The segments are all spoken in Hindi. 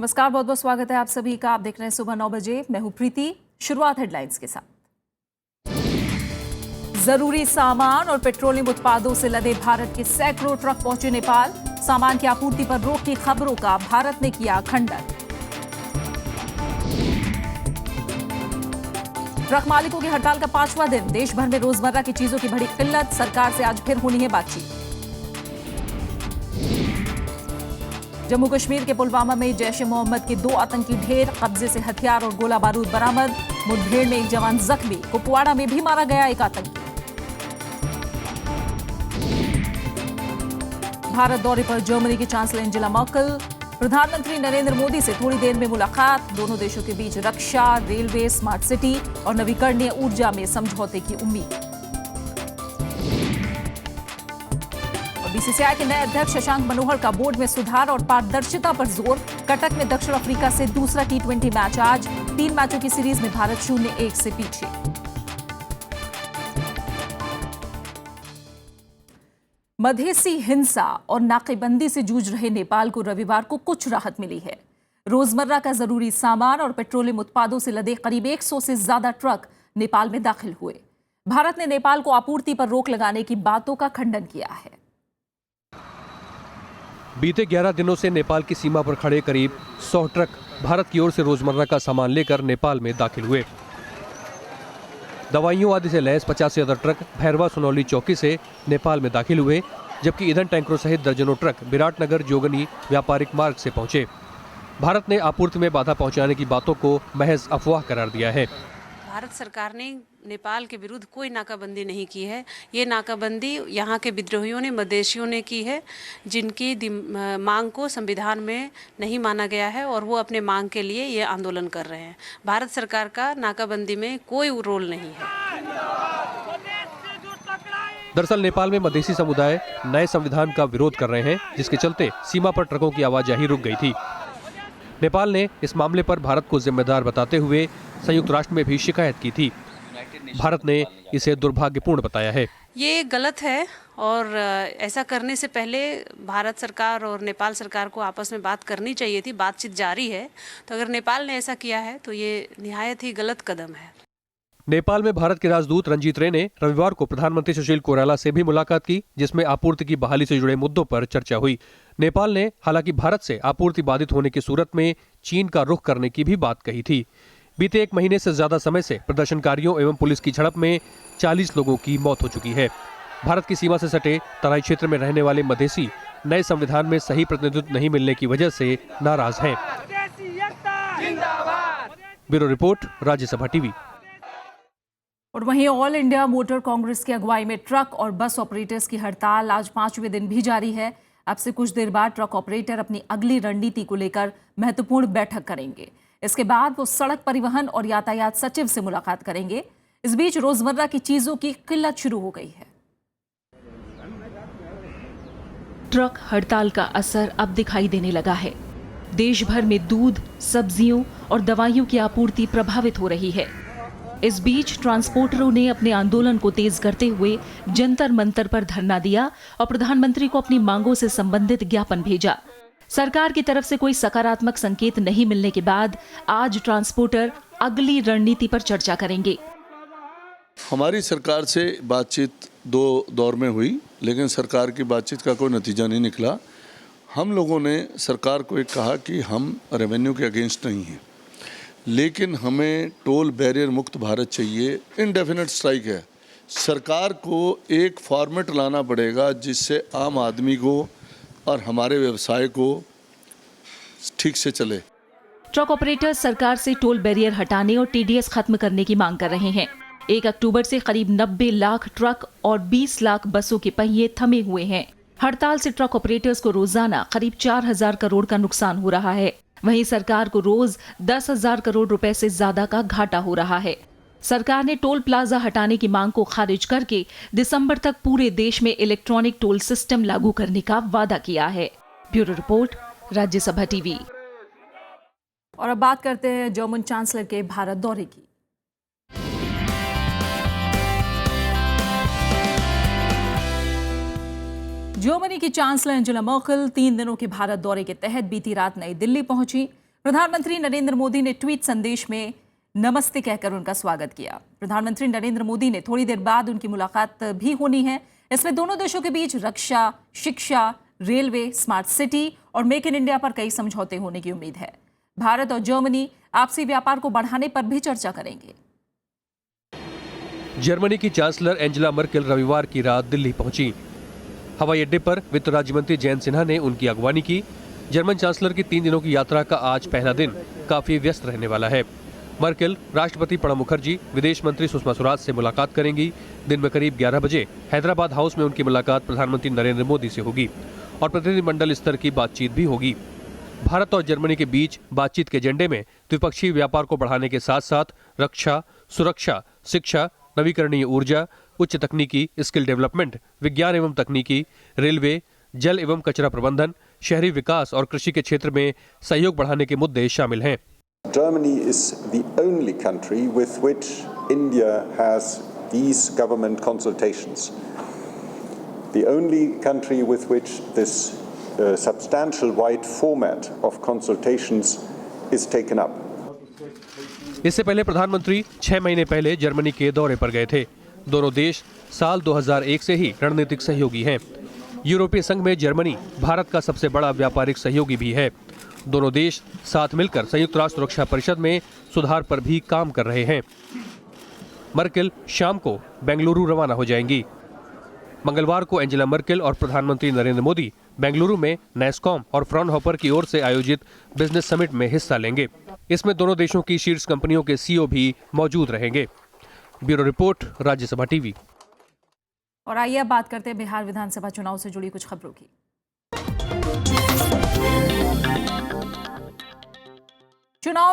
नमस्कार, बहुत बहुत स्वागत है आप सभी का। आप देख रहे हैं सुबह 9 बजे। मैं हूं प्रीति। शुरुआत हेडलाइंस के साथ। जरूरी सामान और पेट्रोलियम उत्पादों से लदे भारत के सैकड़ों ट्रक पहुंचे नेपाल। सामान की आपूर्ति पर रोक की खबरों का भारत ने किया खंडन। ट्रक मालिकों की हड़ताल का 5वां दिन। देश भर में रोजमर्रा की चीजों की बड़ी किल्लत। सरकार से आज फिर होनी है बातचीत। जम्मू कश्मीर के पुलवामा में जैश-ए-मोहम्मद के 2 आतंकी ढेर। कब्जे से हथियार और गोला बारूद बरामद। मुठभेड़ में एक जवान जख्मी। कुपवाड़ा में भी मारा गया एक आतंकी। भारत दौरे पर जर्मनी की चांसलर एंजेला मर्केल। प्रधानमंत्री नरेंद्र मोदी से थोड़ी देर में मुलाकात। दोनों देशों के बीच रक्षा, रेलवे, स्मार्ट सिटी और नवीकरणीय ऊर्जा में समझौते की उम्मीद। बीसीसीआई के नए अध्यक्ष शशांक मनोहर का बोर्ड में सुधार और पारदर्शिता पर जोर। कटक में दक्षिण अफ्रीका से दूसरा T20 मैच आज। 3 मैचों की सीरीज में भारत 0-1 से पीछे। मधेसी हिंसा और नाकेबंदी से जूझ रहे नेपाल को रविवार को कुछ राहत मिली है। रोजमर्रा का जरूरी सामान और पेट्रोलियम उत्पादों से लदे करीब 100 से ज्यादा ट्रक नेपाल में दाखिल हुए। भारत ने नेपाल को आपूर्ति पर रोक लगाने की बातों का खंडन किया है। बीते 11 दिनों से नेपाल की सीमा पर खड़े करीब 100 ट्रक भारत की ओर से रोजमर्रा का सामान लेकर नेपाल में दाखिल हुए। दवाइयों आदि से लैस 50 से ज्यादा ट्रक भैरवा सुनौली चौकी से नेपाल में दाखिल हुए, जबकि ईंधन टैंकरों सहित दर्जनों ट्रक विराटनगर जोगनी व्यापारिक मार्ग से पहुंचे। भारत ने आपूर्ति में बाधा पहुंचाने की बातों को महज अफवाह करार दिया है। भारत सरकार ने नेपाल के विरुद्ध कोई नाकाबंदी नहीं की है। ये नाकाबंदी यहाँ के विद्रोहियों ने, मधेसियों ने की है, जिनकी मांग को संविधान में नहीं माना गया है और वो अपने मांग के लिए ये आंदोलन कर रहे हैं। भारत सरकार का नाकाबंदी में कोई रोल नहीं है। दरअसल नेपाल में मधेसी समुदाय नए संविधान का विरोध कर रहे हैं, जिसके चलते सीमा पर ट्रकों की आवाजाही रुक गई थी। नेपाल ने इस मामले पर भारत को जिम्मेदार बताते हुए संयुक्त राष्ट्र में भी शिकायत की थी। भारत ने इसे दुर्भाग्यपूर्ण बताया है। ये गलत है और ऐसा करने से पहले भारत सरकार और नेपाल सरकार को आपस में बात करनी चाहिए थी। बातचीत जारी है, तो अगर नेपाल ने ऐसा किया है तो ये निहायत ही गलत कदम है। नेपाल में भारत के राजदूत रंजीत रे ने रविवार को प्रधानमंत्री सुशील कोइराला से भी मुलाकात की, जिसमें आपूर्ति की बहाली से जुड़े मुद्दों पर चर्चा हुई। नेपाल ने हालांकि भारत से आपूर्ति बाधित होने की सूरत में चीन का रुख करने की भी बात कही थी। बीते 1 महीने से ज्यादा समय से प्रदर्शनकारियों एवं पुलिस की झड़प में 40 लोगों की मौत हो चुकी है। भारत की सीमा से सटे तराई क्षेत्र में रहने वाले मधेसी नए संविधान में सही प्रतिनिधित्व नहीं मिलने की वजह से नाराज हैं। Bureau report, Rajya Sabha TV. और वहीं ऑल इंडिया मोटर कांग्रेस की अगुवाई में ट्रक और बस ऑपरेटर्स की हड़ताल आज 5वें दिन भी जारी है। अब से कुछ देर बाद ट्रक ऑपरेटर अपनी अगली रणनीति को लेकर महत्वपूर्ण बैठक करेंगे। इसके बाद वो सड़क परिवहन और यातायात सचिव से मुलाकात करेंगे। इस बीच रोजमर्रा की चीजों की किल्लत शुरू हो गई है। ट्रक हड़ताल का असर अब दिखाई देने लगा है। देश भर में दूध, सब्जियों और दवाइयों की आपूर्ति प्रभावित हो रही है। इस बीच ट्रांसपोर्टरों ने अपने आंदोलन को तेज करते हुए जंतर मंतर पर धरना दिया और प्रधानमंत्री को अपनी मांगों से संबंधित ज्ञापन भेजा। सरकार की तरफ से कोई सकारात्मक संकेत नहीं मिलने के बाद आज ट्रांसपोर्टर अगली रणनीति पर चर्चा करेंगे। हमारी सरकार से बातचीत 2 दौर में हुई, लेकिन सरकार की बातचीत का कोई नतीजा नहीं निकला। हम लोगों ने सरकार को एक कहा कि हम रेवेन्यू के अगेंस्ट नहीं हैं, लेकिन हमें टोल बैरियर मुक्त भारत चाहिए। इनडेफिनेट स्ट्राइक है। सरकार को एक फॉर्मेट लाना पड़ेगा जिससे आम आदमी को और हमारे व्यवसाय को ठीक से चले। ट्रक ऑपरेटर्स सरकार से टोल बैरियर हटाने और TDS खत्म करने की मांग कर रहे हैं। 1 अक्टूबर से करीब 90 लाख ट्रक और 20 लाख बसों के पहिए थमे हुए हैं। हड़ताल से ट्रक ऑपरेटर्स को रोजाना करीब 4,000 करोड़ का नुकसान हो रहा है। वहीं सरकार को रोज 10,000 करोड़ रुपए से ज्यादा का घाटा हो रहा है। सरकार ने टोल प्लाजा हटाने की मांग को खारिज करके दिसंबर तक पूरे देश में इलेक्ट्रॉनिक टोल सिस्टम लागू करने का वादा किया है। Bureau report, Rajya Sabha TV. और अब बात करते हैं जर्मन चांसलर के भारत दौरे की। जर्मनी की चांसलर एंजेला मर्केल 3 दिनों के भारत दौरे के तहत बीती रात नई दिल्ली पहुंची। प्रधानमंत्री नरेंद्र मोदी ने ट्वीट संदेश में नमस्ते कहकर उनका स्वागत किया। प्रधानमंत्री नरेंद्र मोदी ने थोड़ी देर बाद उनकी मुलाकात भी होनी है। इसमें दोनों देशों के बीच रक्षा, शिक्षा, रेलवे, स्मार्ट सिटी और मेक इन इंडिया पर कई समझौते होने की उम्मीद है। भारत और जर्मनी आपसी व्यापार को बढ़ाने पर भी चर्चा करेंगे। जर्मनी की चांसलर एंजेला मर्केल रविवार की रात दिल्ली पहुंची। हवाई अड्डे पर वित्त राज्य मंत्री जयंत सिन्हा ने उनकी अगवानी की। जर्मन चांसलर की 3 दिनों की यात्रा का आज पहला दिन काफी व्यस्त रहने वाला है। मर्केल राष्ट्रपति प्रणब मुखर्जी, विदेश मंत्री सुषमा स्वराज से मुलाकात करेंगी। दिन में करीब 11 बजे हैदराबाद हाउस में उनकी मुलाकात प्रधानमंत्री नरेंद्र मोदी से होगी और प्रतिनिधिमंडल स्तर की बातचीत भी होगी। भारत और जर्मनी के बीच बातचीत के एजेंडे में द्विपक्षीय व्यापार को बढ़ाने के साथ साथ रक्षा, सुरक्षा, शिक्षा, नवीकरणीय ऊर्जा, उच्च तकनीकी, स्किल डेवलपमेंट, विज्ञान एवं तकनीकी, रेलवे, जल एवं कचरा प्रबंधन, शहरी विकास और कृषि के क्षेत्र में सहयोग बढ़ाने के मुद्दे शामिल हैं। Germany is the only country with which India has these government consultations. The only country with which this substantial wide format of consultations is taken up. इससे पहले प्रधानमंत्री 6 महीने पहले जर्मनी के दौरे पर गए थे। दोनों देश साल 2001 से ही रणनीतिक सहयोगी हैं। यूरोपीय संघ में जर्मनी भारत का सबसे बड़ा व्यापारिक सहयोगी भी है। दोनों देश साथ मिलकर संयुक्त राष्ट्र सुरक्षा परिषद में सुधार पर भी काम कर रहे हैं। मर्केल शाम को बेंगलुरु रवाना हो जाएंगी। मंगलवार को एंजेला मर्केल और प्रधानमंत्री नरेंद्र मोदी बेंगलुरु में नैस्कॉम और फ्राउनहोफर की ओर से आयोजित बिजनेस समिट में हिस्सा लेंगे। इसमें दोनों देशों की शीर्ष कंपनियों के सीईओ भी मौजूद रहेंगे। Bureau report, Rajya Sabha TV. और आइए अब बात करते हैं बिहार विधानसभा चुनाव से जुड़ी कुछ खबरों की। चुनाव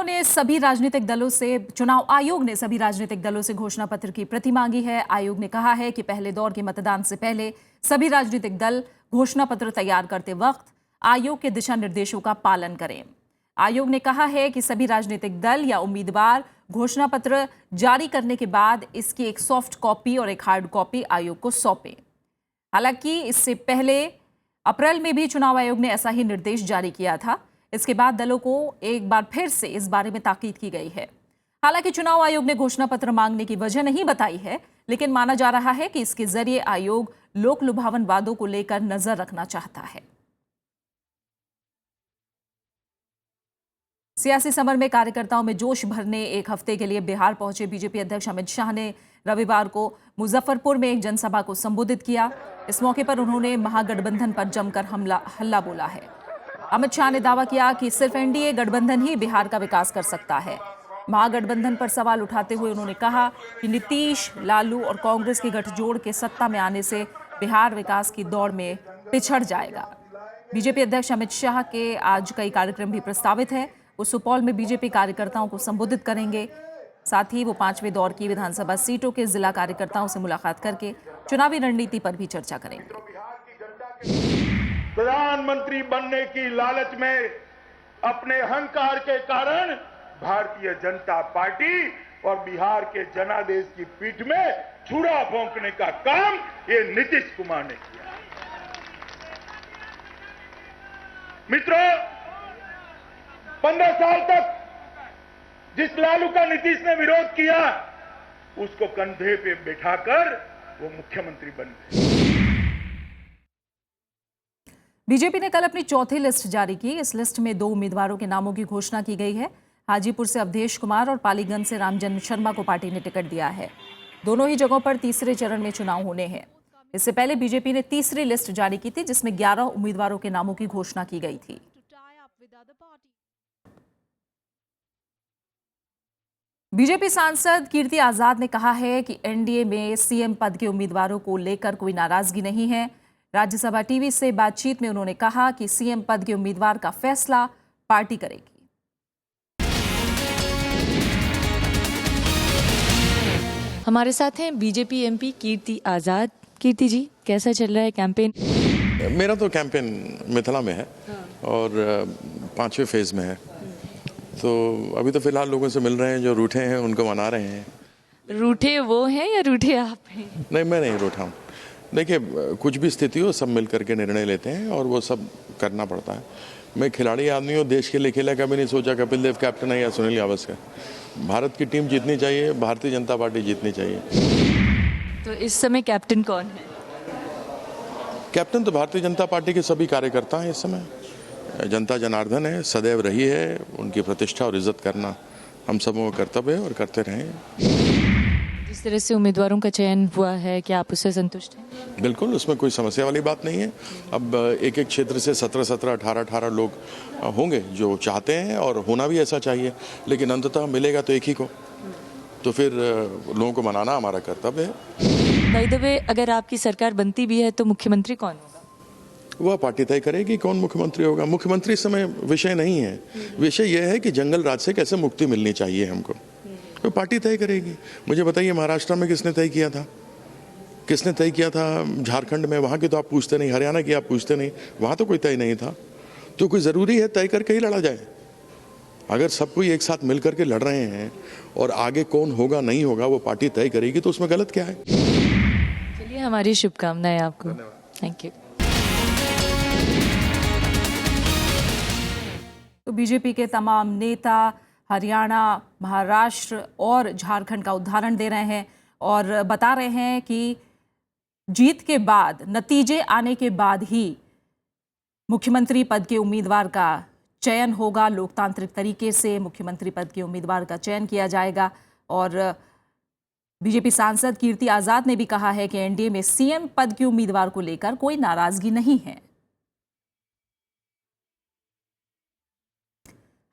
आयोग ने सभी राजनीतिक दलों से घोषणा पत्र की प्रति मांगी है। आयोग ने कहा है कि पहले दौर के मतदान से पहले सभी राजनीतिक दल घोषणा पत्र तैयार करते वक्त आयोग के दिशा निर्देशों का पालन करें। आयोग ने कहा है कि सभी राजनीतिक दल या उम्मीदवार घोषणा पत्र जारी करने के बाद इसकी एक सॉफ्ट कॉपी और एक हार्ड कॉपी आयोग को सौंपें। हालांकि इससे पहले अप्रैल में भी चुनाव आयोग ने ऐसा ही निर्देश जारी किया था। इसके बाद दलों को एक बार फिर से इस बारे में ताकीद की गई है। हालांकि चुनाव आयोग ने घोषणा पत्र मांगने की वजह नहीं बताई है, लेकिन माना जा रहा है कि इसके जरिए आयोग लोक लुभावन वादों को लेकर नजर रखना चाहता है। सियासी समर में कार्यकर्ताओं में जोश भरने एक हफ्ते के लिए बिहार पहुंचे बीजेपी अध्यक्ष अमित शाह ने रविवार को मुजफ्फरपुर में एक जनसभा को संबोधित किया। इस मौके पर उन्होंने महागठबंधन पर जमकर हल्ला बोला है। अमित शाह ने दावा किया कि सिर्फ एनडीए गठबंधन ही बिहार का विकास कर सकता है। महागठबंधन पर सवाल उठाते हुए उन्होंने कहा कि नीतीश, लालू और कांग्रेस के गठजोड़ के सत्ता में आने से बिहार विकास की दौड़ में पिछड़ जाएगा। बीजेपी अध्यक्ष अमित शाह के आज कई कार्यक्रम भी प्रस्तावित है। वो सुपौल में बीजेपी कार्यकर्ताओं को संबोधित करेंगे। साथ ही वो 5वें दौर की विधानसभा सीटों के जिला कार्यकर्ताओं से मुलाकात करके चुनावी रणनीति पर भी चर्चा करेंगे। प्रधानमंत्री बनने की लालच में अपने अहंकार के कारण भारतीय जनता पार्टी और बिहार के जनादेश की पीठ में छुरा भोंकने का काम ये नीतीश कुमार ने किया। मित्रों, 15 साल तक जिस लालू का नीतीश ने विरोध किया, उसको कंधे पे बिठाकर वो मुख्यमंत्री बन गए। बीजेपी ने कल अपनी चौथी लिस्ट जारी की। इस लिस्ट में 2 उम्मीदवारों के नामों की घोषणा की गई है। हाजीपुर से अवधेश कुमार और पालीगंज से रामजन्म शर्मा को पार्टी ने टिकट दिया है। दोनों ही जगहों पर तीसरे चरण में चुनाव होने हैं। इससे पहले बीजेपी ने तीसरी लिस्ट जारी की थी, जिसमें 11 उम्मीदवारों के नामों की घोषणा की गई थी। बीजेपी सांसद कीर्ति आजाद ने कहा है कि एनडीए में सीएम पद के उम्मीदवारों को लेकर कोई नाराजगी नहीं है। राज्यसभा टीवी से बातचीत में उन्होंने कहा कि सीएम पद के उम्मीदवार का फैसला पार्टी करेगी। हमारे साथ हैं बीजेपी एमपी कीर्ति आजाद। कीर्ति जी, कैसा चल रहा है कैंपेन? मेरा तो कैंपेन मिथिला में है और 5वें फेज में है, तो अभी तो फिलहाल लोगों से मिल रहे हैं, जो रूठे हैं उनको मना रहे हैं। रूठे वो हैं या रूठे आप हैं? नहीं, मैं नहीं रूठा हूँ। देखिए, कुछ भी स्थिति हो सब मिल करके निर्णय लेते हैं और वो सब करना पड़ता है। मैं खिलाड़ी आदमी हूँ, देश के लिए खेला, कभी नहीं सोचा कपिल देव कैप्टन है या सुनील गावस्कर। भारत की टीम जीतनी चाहिए, भारतीय जनता पार्टी जीतनी चाहिए। तो इस समय कैप्टन कौन है? कैप्टन तो भारतीय जनता पार्टी के सभी कार्यकर्ता हैं इस समय। जनता जनार्दन है, सदैव रही है, उनकी प्रतिष्ठा और इज्जत करना हम सबों का कर्तव्य है और करते रहें। जिस तरह से उम्मीदवारों का चयन हुआ है, क्या आप उससे संतुष्ट हैं? बिल्कुल, उसमें कोई समस्या वाली बात नहीं है। अब एक एक क्षेत्र से 17-17, 18-18 लोग होंगे जो चाहते हैं और होना भी ऐसा चाहिए, लेकिन अंततः मिलेगा तो एक ही को, तो फिर लोगों को मनाना हमारा कर्तव्य है। बाय द वे, अगर आपकी सरकार बनती भी है तो मुख्यमंत्री कौन होगा? वह पार्टी तय करेगी कौन मुख्यमंत्री होगा। मुख्यमंत्री इस समय विषय नहीं है, विषय यह है कि जंगल राज से कैसे मुक्ति मिलनी चाहिए हमको, तो पार्टी तय करेगी। मुझे बताइए, महाराष्ट्र में किसने तय किया था? किसने तय किया था झारखंड में? वहाँ की तो आप पूछते नहीं, हरियाणा की आप पूछते नहीं, वहाँ तो कोई तय नहीं था। तो कोई ज़रूरी है तय करके ही लड़ा जाए? अगर सब कोई एक साथ मिल करके लड़ रहे हैं और आगे कौन होगा नहीं होगा वो पार्टी तय करेगी, तो उसमें गलत क्या है? चलिए, हमारी शुभकामनाएं आपको। Thank you. तो बीजेपी के तमाम नेता हरियाणा, महाराष्ट्र और झारखंड का उदाहरण दे रहे हैं और बता रहे हैं कि जीत के बाद, नतीजे आने के बाद ही मुख्यमंत्री पद के उम्मीदवार का चयन होगा। लोकतांत्रिक तरीके से मुख्यमंत्री पद के उम्मीदवार का चयन किया जाएगा। और बीजेपी सांसद कीर्ति आजाद ने भी कहा है कि एनडीए में सीएम पद के उम्मीदवार को लेकर कोई नाराजगी नहीं है।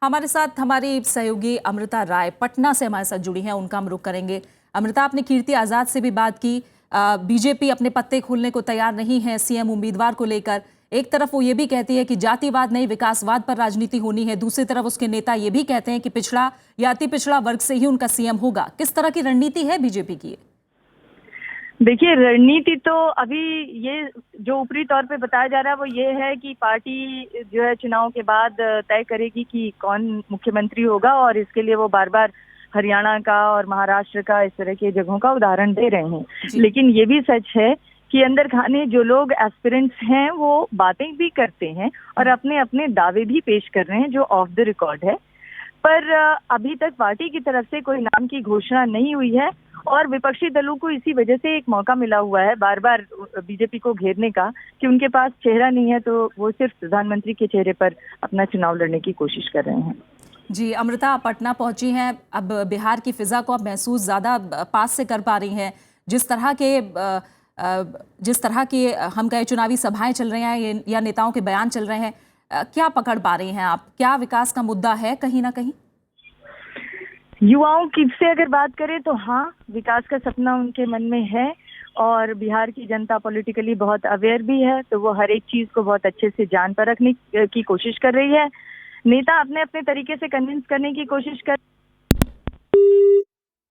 हमारे साथ हमारी सहयोगी अमृता राय पटना से हमारे साथ जुड़ी हैं, उनका हम रुख करेंगे। अमृता, आपने कीर्ति आजाद से भी बात की। बीजेपी अपने पत्ते खोलने को तैयार नहीं है सीएम उम्मीदवार को लेकर। एक तरफ वो ये भी कहती है कि जातिवाद नहीं, विकासवाद पर राजनीति होनी है। दूसरी तरफ उसके नेता ये भी कहते हैं कि पिछड़ा या अति पिछड़ा वर्ग से ही उनका सीएम होगा। किस तरह की रणनीति है बीजेपी की? देखिए, रणनीति तो अभी ये जो ऊपरी तौर पे बताया जा रहा है वो ये है कि पार्टी जो है चुनाव के बाद तय करेगी कि कौन मुख्यमंत्री होगा, और इसके लिए वो बार बार हरियाणा का और महाराष्ट्र का, इस तरह की जगहों का उदाहरण दे रहे हैं। लेकिन ये भी सच है कि अंदर खाने जो लोग एस्पिरेंट्स हैं वो बातें भी करते हैं और अपने अपने दावे भी पेश कर रहे हैं जो ऑफ द रिकॉर्ड है। पर अभी तक पार्टी की तरफ से कोई नाम की घोषणा नहीं हुई है और विपक्षी दलों को इसी वजह से एक मौका मिला हुआ है बार बार बीजेपी को घेरने का कि उनके पास चेहरा नहीं है, तो वो सिर्फ प्रधानमंत्री के चेहरे पर अपना चुनाव लड़ने की कोशिश कर रहे हैं। जी अमृता, आप पटना पहुंची हैं, अब बिहार की फिजा को आप महसूस ज़्यादा पास से कर पा रही हैं। जिस तरह के हम कहे चुनावी सभाएं चल रही हैं या नेताओं के बयान चल रहे हैं, क्या पकड़ पा रही हैं आप? क्या विकास का मुद्दा है कहीं ना कहीं? युवाओं की से अगर बात करें तो हाँ, विकास का सपना उनके मन में है और बिहार की जनता पॉलिटिकली बहुत अवेयर भी है, तो वो हर एक चीज को बहुत अच्छे से जान परखने की कोशिश कर रही है। नेता अपने अपने तरीके से कन्विंस करने की कोशिश कर।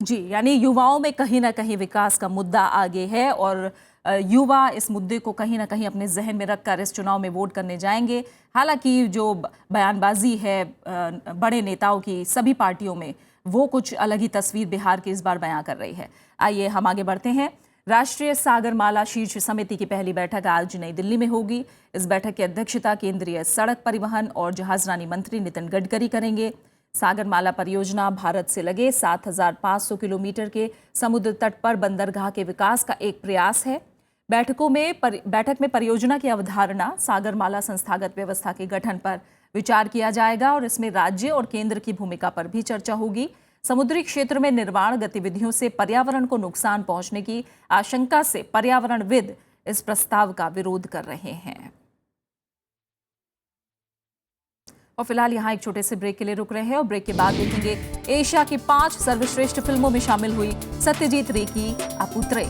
जी, यानी युवाओं में कहीं ना कहीं विकास का मुद्दा आगे है और युवा इस मुद्दे को कहीं ना कहीं अपने जहन में रखकर इस चुनाव में वोट करने जाएंगे। हालांकि जो बयानबाजी है बड़े नेताओं की सभी पार्टियों में, वो कुछ अलग ही तस्वीर बिहार की इस बार बयां कर रही है। आइए हम आगे बढ़ते हैं। राष्ट्रीय सागरमाला शीर्ष समिति की पहली बैठक आज नई दिल्ली में होगी। इस बैठक की अध्यक्षता केंद्रीय सड़क परिवहन और जहाजरानी मंत्री नितिन गडकरी करेंगे। सागरमाला परियोजना भारत से लगे 7,500 किलोमीटर के समुद्र तट पर बंदरगाह के विकास का एक प्रयास है। बैठक में परियोजना की अवधारणा, सागरमाला संस्थागत व्यवस्था के गठन पर विचार किया जाएगा और इसमें राज्य और केंद्र की भूमिका पर भी चर्चा होगी। समुद्री क्षेत्र में निर्माण गतिविधियों से पर्यावरण को नुकसान पहुंचने की आशंका से पर्यावरणविद इस प्रस्ताव का विरोध कर रहे हैं। और फिलहाल यहाँ एक छोटे से ब्रेक के लिए रुक रहे हैं और ब्रेक के बाद देखेंगे एशिया की 5 सर्वश्रेष्ठ फिल्मों में शामिल हुई सत्यजीत रे की अपुत्रे।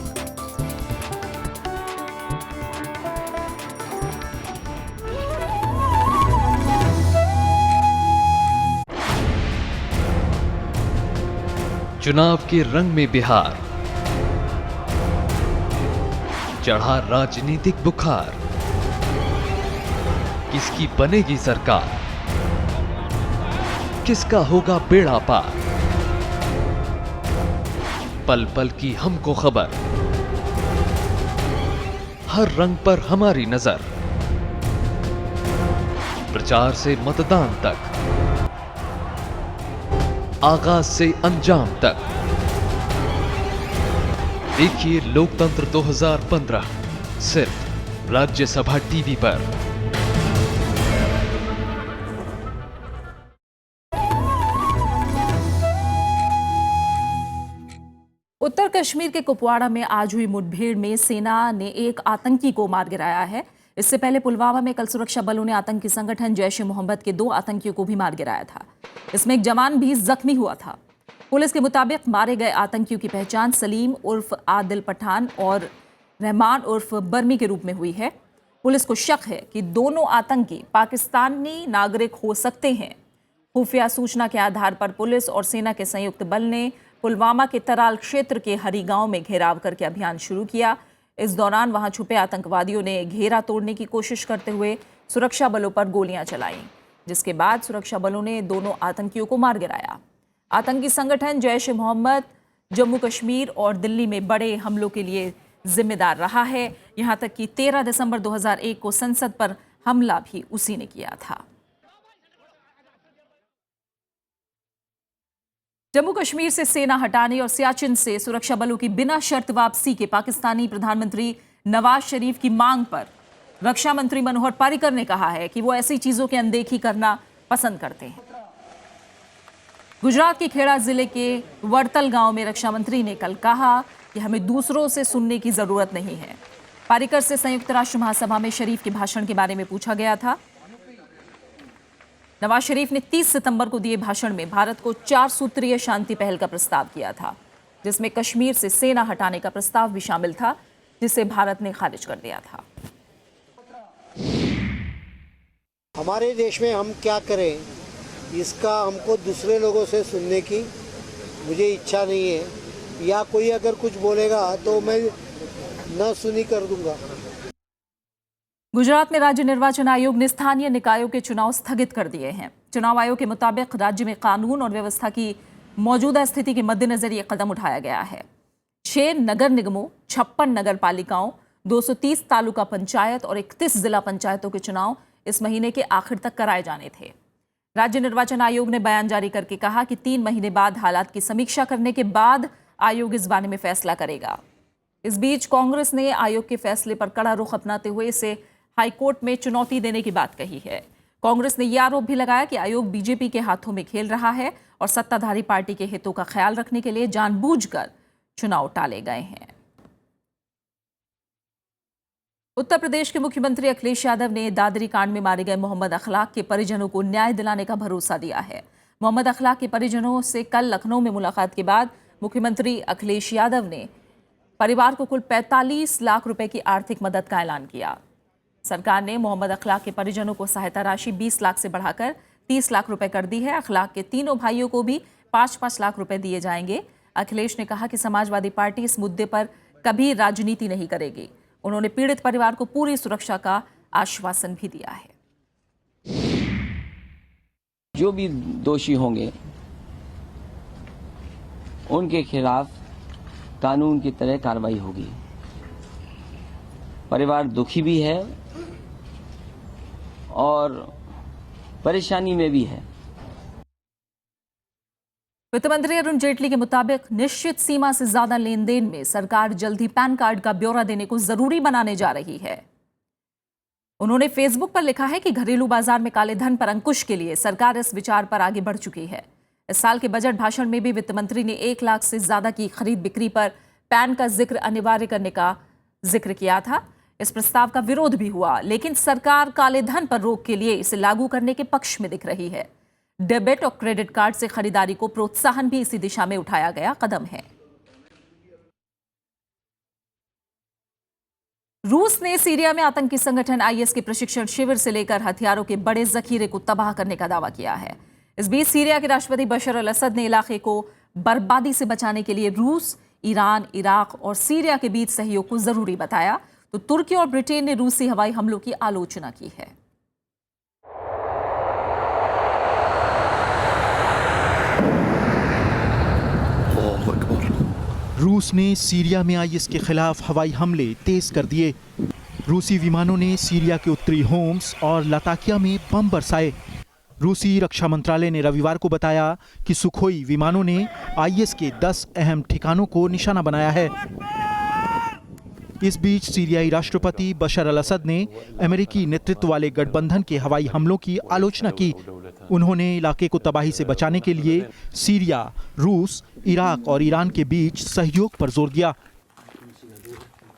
चुनाव के रंग में बिहार, चढ़ा राजनीतिक बुखार, किसकी बनेगी सरकार, किसका होगा बेड़ा पार, पल पल की हमको खबर, हर रंग पर हमारी नजर। प्रचार से मतदान तक, आगाज से अंजाम तक। देखिए लोकतंत्र 2015 सिर्फ राज्यसभा टीवी पर। उत्तर कश्मीर के कुपवाड़ा में आज हुई मुठभेड़ में सेना ने एक आतंकी को मार गिराया है। इससे पहले पुलवामा में कल सुरक्षा बलों ने आतंकी संगठन जैश ए मोहम्मद के 2 आतंकियों को भी मार गिराया था। इसमें एक जवान भी जख्मी हुआ था। पुलिस के मुताबिक मारे गए आतंकियों की पहचान सलीम उर्फ आदिल पठान और रहमान उर्फ बर्मी के रूप में हुई है। पुलिस को शक है कि दोनों आतंकी पाकिस्तानी नागरिक हो सकते हैं। खुफिया सूचना के आधार पर पुलिस और सेना के संयुक्त बल ने पुलवामा के तराल क्षेत्र के हरी गांव में घेराव करके अभियान शुरू किया। इस दौरान वहां छुपे आतंकवादियों ने घेरा तोड़ने की कोशिश करते हुए सुरक्षा बलों पर गोलियां चलाईं, जिसके बाद सुरक्षा बलों ने दोनों आतंकियों को मार गिराया। आतंकी संगठन जैश ए मोहम्मद जम्मू कश्मीर और दिल्ली में बड़े हमलों के लिए जिम्मेदार रहा है। यहां तक कि 13 दिसंबर 2001 को संसद पर हमला भी उसी ने किया था। जम्मू कश्मीर से सेना हटाने और सियाचिन से सुरक्षा बलों की बिना शर्त वापसी के पाकिस्तानी प्रधानमंत्री नवाज शरीफ की मांग पर रक्षा मंत्री मनोहर पर्रिकर ने कहा है कि वो ऐसी चीजों की अनदेखी करना पसंद करते हैं। गुजरात के खेड़ा जिले के वड़तल गांव में रक्षा मंत्री ने कल कहा कि हमें दूसरों से सुनने की जरूरत नहीं है। पर्रिकर से संयुक्त राष्ट्र महासभा में शरीफ के भाषण के बारे में पूछा गया था। नवाज शरीफ ने 30 सितंबर को दिए भाषण में भारत को 4 सूत्रीय शांति पहल का प्रस्ताव किया था, जिसमें कश्मीर से सेना हटाने का प्रस्ताव भी शामिल था, जिसे भारत ने खारिज कर दिया था। हमारे देश में हम क्या करें, इसका हमको दूसरे लोगों से सुनने की मुझे इच्छा नहीं है, या कोई अगर कुछ बोलेगा तो मैं न सुनी कर दूंगा। गुजरात में राज्य निर्वाचन आयोग ने स्थानीय निकायों के चुनाव स्थगित कर दिए हैं। चुनाव आयोग के मुताबिक राज्य में कानून और व्यवस्था की मौजूदा स्थिति के मद्देनजर यह कदम उठाया गया है। 6 नगर निगमों, 56 नगर पालिकाओं, 230 तालुका पंचायत और 31 जिला पंचायतों के चुनाव इस महीने के आखिर तक कराए जाने थे। राज्य निर्वाचन आयोग ने बयान जारी करके कहा कि 3 महीने बाद हालात की समीक्षा करने के बाद आयोग इस बारे में फैसला करेगा। इस बीच कांग्रेस ने आयोग के फैसले पर कड़ा रुख अपनाते हुए इसे हाईकोर्ट में चुनौती देने की बात कही है। कांग्रेस ने यह आरोप भी लगाया कि आयोग बीजेपी के हाथों में खेल रहा है और सत्ताधारी पार्टी के हितों का ख्याल रखने के लिए जानबूझकर चुनाव टाले गए हैं। उत्तर प्रदेश के मुख्यमंत्री अखिलेश यादव ने दादरी कांड में मारे गए मोहम्मद अखलाक के परिजनों को न्याय दिलाने का भरोसा दिया है। मोहम्मद अखलाक के परिजनों से कल लखनऊ में मुलाकात के बाद मुख्यमंत्री अखिलेश यादव ने परिवार को कुल 45 लाख रुपए की आर्थिक मदद का ऐलान किया। सरकार ने मोहम्मद अखलाक के परिजनों को सहायता राशि 20 लाख से बढ़ाकर 30 लाख रुपए कर दी है। अखलाक के तीनों भाइयों को भी 5-5 लाख रुपए दिए जाएंगे। अखिलेश ने कहा कि समाजवादी पार्टी इस मुद्दे पर कभी राजनीति नहीं करेगी। उन्होंने पीड़ित परिवार को पूरी सुरक्षा का आश्वासन भी दिया है। जो भी दोषी होंगे उनके खिलाफ कानून की तरह कार्रवाई होगी। परिवार दुखी भी है और परेशानी में भी है। वित्त मंत्री अरुण जेटली के मुताबिक निश्चित सीमा से ज्यादा लेन देन में सरकार जल्द ही पैन कार्ड का ब्यौरा देने को जरूरी बनाने जा रही है। उन्होंने फेसबुक पर लिखा है कि घरेलू बाजार में काले धन पर अंकुश के लिए सरकार इस विचार पर आगे बढ़ चुकी है। इस साल के बजट भाषण में भी वित्त मंत्री ने 1 लाख से ज्यादा की खरीद बिक्री पर पैन का जिक्र अनिवार्य करने का जिक्र किया था। इस प्रस्ताव का विरोध भी हुआ, लेकिन सरकार काले धन पर रोक के लिए इसे लागू करने के पक्ष में दिख रही है। डेबिट और क्रेडिट कार्ड से खरीदारी को प्रोत्साहन भी इसी दिशा में उठाया गया कदम है। रूस ने सीरिया में आतंकी संगठन आईएस के प्रशिक्षण शिविर से लेकर हथियारों के बड़े जखीरे को तबाह करने का दावा किया है। इस बीच सीरिया के राष्ट्रपति बशर अल असद ने इलाके को बर्बादी से बचाने के लिए रूस, ईरान, इराक और सीरिया के बीच सहयोग को जरूरी बताया। तो तुर्की और ब्रिटेन ने रूसी हवाई हमलों की आलोचना की है। रूस ने सीरिया में आईएस के खिलाफ हवाई हमले तेज कर दिए। रूसी विमानों ने सीरिया के उत्तरी होम्स और लताकिया में बम बरसाए। रूसी रक्षा मंत्रालय ने रविवार को बताया कि सुखोई विमानों ने आईएस के 10 अहम ठिकानों को निशाना बनाया है। इस बीच सीरियाई राष्ट्रपति बशर अल असद ने अमेरिकी नेतृत्व वाले गठबंधन के हवाई हमलों की आलोचना की। उन्होंने इलाके को तबाही से बचाने के लिए सीरिया, रूस, इराक और ईरान के बीच सहयोग पर जोर दिया।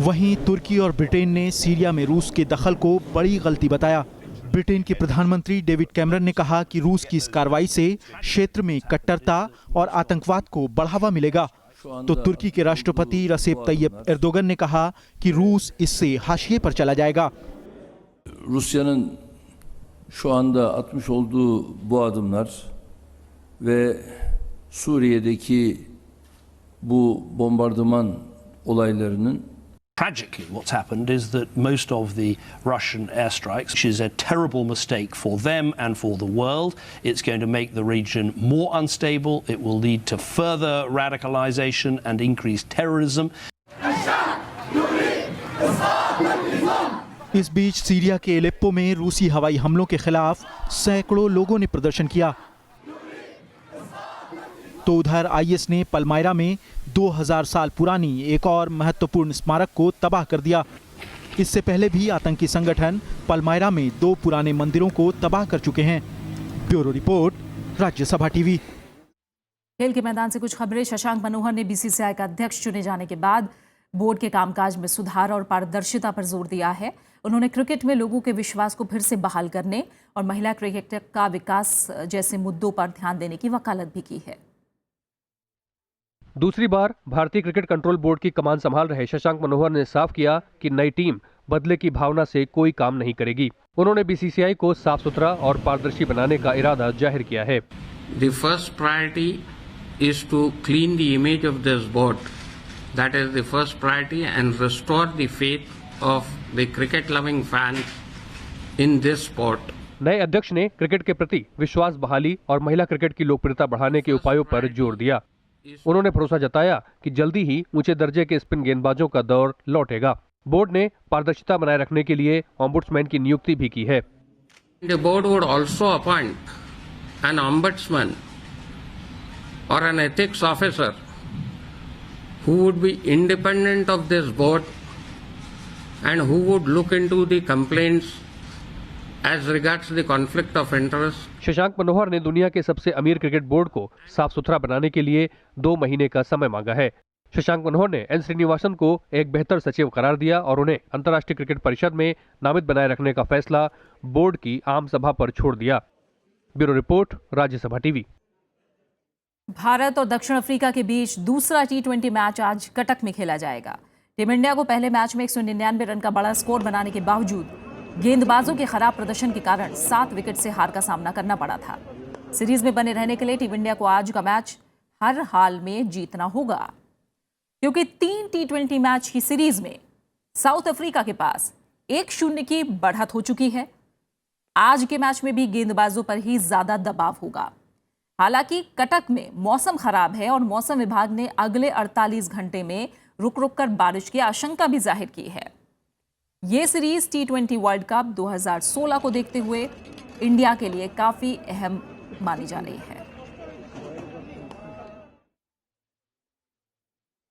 वहीं तुर्की और ब्रिटेन ने सीरिया में रूस के दखल को बड़ी गलती बताया। ब्रिटेन के प्रधानमंत्री डेविड कैमरन ने कहा कि रूस की इस कार्रवाई से क्षेत्र में कट्टरता और आतंकवाद को बढ़ावा मिलेगा, तो तुर्की के राष्ट्रपति रसेप तैयप एर्दोगन ने कहा कि रूस इससे हाशिए पर चला जाएगा। Rusya'nın şu anda atmış olduğu bu adımlar ve Suriye'deki bu bombardıman olaylarının Tragically, what's happened is that most of the Russian airstrikes, which is a terrible mistake for them and for the world, it's going to make the region more unstable. It will lead to further radicalization and increased terrorism. इस बीच सीरिया के एलेप्पो में रूसी हवाई हमलों के खिलाफ सैकड़ों लोगों ने प्रदर्शन किया। तो उधर आईएस ने पलमायरा में 2000 साल पुरानी एक और महत्वपूर्ण स्मारक को तबाह कर दिया। इससे पहले भी आतंकी संगठन पलमायरा में 2 पुराने मंदिरों को तबाह कर चुके हैं। Bureau report, Rajya Sabha TV. खेल के मैदान से कुछ खबरें। शशांक मनोहर ने बीसीसीआई का अध्यक्ष चुने जाने के बाद बोर्ड के कामकाज में सुधार और पारदर्शिता पर जोर दिया है। उन्होंने क्रिकेट में लोगों के विश्वास को फिर से बहाल करने और महिला क्रिकेट का विकास जैसे मुद्दों पर ध्यान देने की वकालत भी की है। दूसरी बार भारतीय क्रिकेट कंट्रोल बोर्ड की कमान संभाल रहे शशांक मनोहर ने साफ किया कि नई टीम बदले की भावना से कोई काम नहीं करेगी। उन्होंने बीसीसीआई को साफ सुथरा और पारदर्शी बनाने का इरादा जाहिर किया है। The first priority is to clean the image of this board. That is the first priority and restore the faith of the cricket-loving fans in this sport. नए अध्यक्ष ने क्रिकेट के प्रति विश्वास बहाली और महिला क्रिकेट की लोकप्रियता बढ़ाने के उपायों पर जोर दिया। उन्होंने भरोसा जताया कि जल्दी ही ऊंचे दर्जे के स्पिन गेंदबाजों का दौर लौटेगा। बोर्ड ने पारदर्शिता बनाए रखने के लिए ओम्बुड्समैन की नियुक्ति भी की है। The board would also appoint an ombudsman or an ethics officer who would be independent of this board and who would look into the complaints as regards the conflict of interest. Shashank Manohar ने दुनिया के सबसे अमीर क्रिकेट बोर्ड को साफ सुथरा बनाने के लिए 2 महीने का समय मांगा है। शशांक मनोहर ने एन श्रीनिवासन को एक बेहतर सचिव करार दिया और उन्हें अंतर्राष्ट्रीय क्रिकेट परिषद में नामित बनाए रखने का फैसला बोर्ड की आम सभा पर छोड़ दिया। Bureau report, Rajya Sabha TV. Bharat और दक्षिण अफ्रीका के बीच दूसरा T20 मैच आज कटक में खेला जाएगा। टीम इंडिया को पहले मैच में 199 रन का बड़ा स्कोर बनाने के बावजूद गेंदबाजों के खराब प्रदर्शन के कारण 7 विकेट से हार का सामना करना पड़ा था। सीरीज में बने रहने के लिए टीम इंडिया को आज का मैच हर हाल में जीतना होगा, क्योंकि 3 T20 मैच की सीरीज में साउथ अफ्रीका के पास 1-0 की बढ़त हो चुकी है। आज के मैच में भी गेंदबाजों पर ही ज्यादा दबाव होगा। हालांकि कटक में मौसम खराब है और मौसम विभाग ने अगले 48 घंटे में रुक रुक कर बारिश की आशंका भी जाहिर की है। ये सीरीज T20 वर्ल्ड कप 2016 को देखते हुए इंडिया के लिए काफी अहम मानी जा रही है।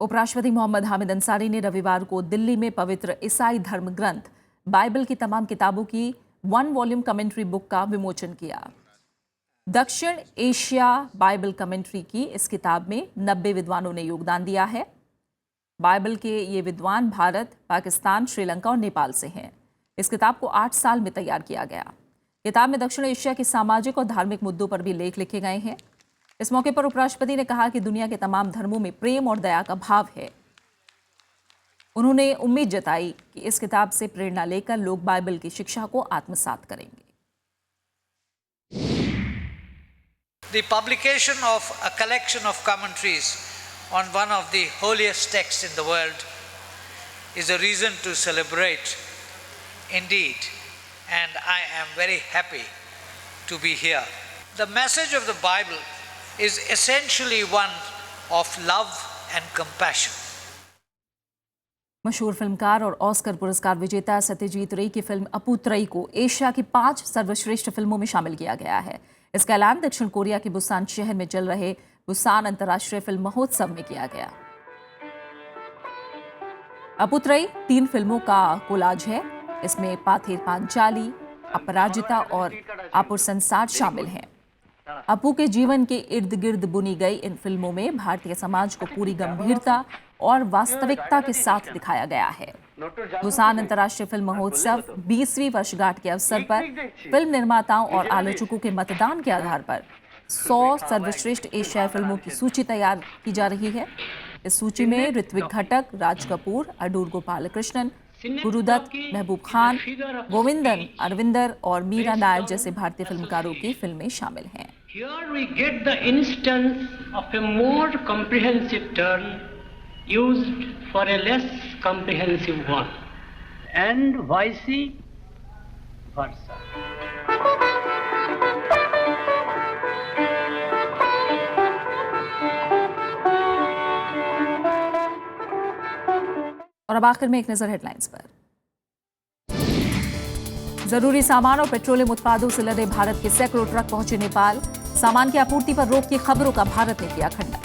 उपराष्ट्रपति मोहम्मद हामिद अंसारी ने रविवार को दिल्ली में पवित्र ईसाई धर्म ग्रंथ बाइबल की तमाम किताबों की 1 वॉल्यूम कमेंट्री बुक का विमोचन किया। दक्षिण एशिया बाइबल कमेंट्री की इस किताब में 90 विद्वानों ने योगदान दिया है। बाइबल के ये विद्वान भारत, पाकिस्तान, श्रीलंका और नेपाल से हैं। इस किताब को 8 साल में तैयार किया गया। किताब में दक्षिण एशिया के सामाजिक और धार्मिक मुद्दों पर भी लेख लिखे गए हैं। इस मौके पर उपराष्ट्रपति ने कहा कि दुनिया के तमाम धर्मों में प्रेम और दया का भाव है। उन्होंने उम्मीद जताई कि इस किताब से प्रेरणा लेकर लोग बाइबल की शिक्षा को आत्मसात करेंगे। The publication of a collection of commentaries on one of the holiest texts in the world is a reason to celebrate indeed, and I am very happy to be here. The message of the Bible is essentially one of love and compassion. मशहूर फिल्मकार और ऑस्कर पुरस्कार विजेता सत्यजीत रे की फिल्म अपू त्रयी को एशिया की 5 सर्वश्रेष्ठ फिल्मों में शामिल किया गया है। इसका ऐलान दक्षिण कोरिया के बुसान शहर में चल रहे बुसान अंतर्राष्ट्रीय फिल्म महोत्सव में किया गया। अपू त्रयी 3 फिल्मों का कोलाज है। इसमें पाथेर पांचाली, अपराजिता और आपुर संसार शामिल हैं। अपू के जीवन के इर्द गिर्द बुनी गई इन फिल्मों में भारतीय समाज को पूरी गंभीरता और वास्तविकता के साथ दिखाया गया है। बुसान अंतर्राष्ट्रीय फिल्म महोत्सव 20वीं वर्षगांठ के अवसर पर फिल्म निर्माताओं और आलोचकों के मतदान के आधार पर 100 सर्वश्रेष्ठ एशियाई फिल्मों की सूची तैयार की जा रही है। इस सूची में ऋत्विक घटक, राज कपूर, अडूर गोपालकृष्णन, गुरुदत्त, महबूब खान, गोविंदन, अरविंदर और मीरा नायर जैसे भारतीय फिल्मकारों की फिल्में शामिल हैं। Here we get the instance of a more comprehensive term used for a less comprehensive one, and vice versa. और अब आखिर में एक नजर हेडलाइंस पर। जरूरी सामान और पेट्रोलियम उत्पादों से लदे भारत के सैकड़ों ट्रक पहुंचे नेपाल। सामान की आपूर्ति पर रोक की खबरों का भारत ने किया खंडन।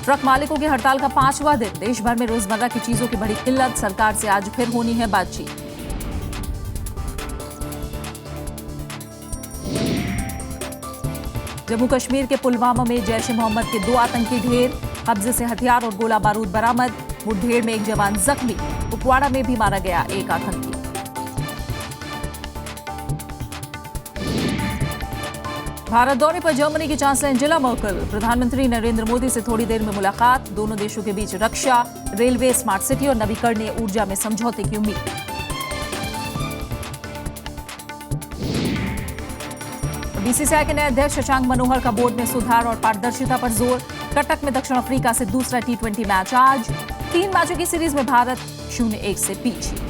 ट्रक मालिकों की हड़ताल का 5वां दिन। देश भर में रोजमर्रा की चीजों की बड़ी किल्लत। सरकार से आज फिर होनी है बातचीत। जम्मू कश्मीर के पुलवामा में जैश ए मोहम्मद के 2 आतंकी ढेर। कब्जे से हथियार और गोला बारूद बरामद। मुठभेड़ में एक जवान जख्मी। कुपवाड़ा में भी मारा गया एक आतंकी। भारत दौरे पर जर्मनी की चांसलर एंजेला मर्केल। प्रधानमंत्री नरेंद्र मोदी से थोड़ी देर में मुलाकात। दोनों देशों के बीच रक्षा, रेलवे, स्मार्ट सिटी और नवीकरणीय ऊर्जा में समझौते की उम्मीद। बीसीसीआई के नए अध्यक्ष शशांक मनोहर का बोर्ड में सुधार और पारदर्शिता पर जोर। कटक में दक्षिण अफ्रीका से दूसरा T20 मैच आज। 3 मैचों की सीरीज में भारत 0-1 से पीछे।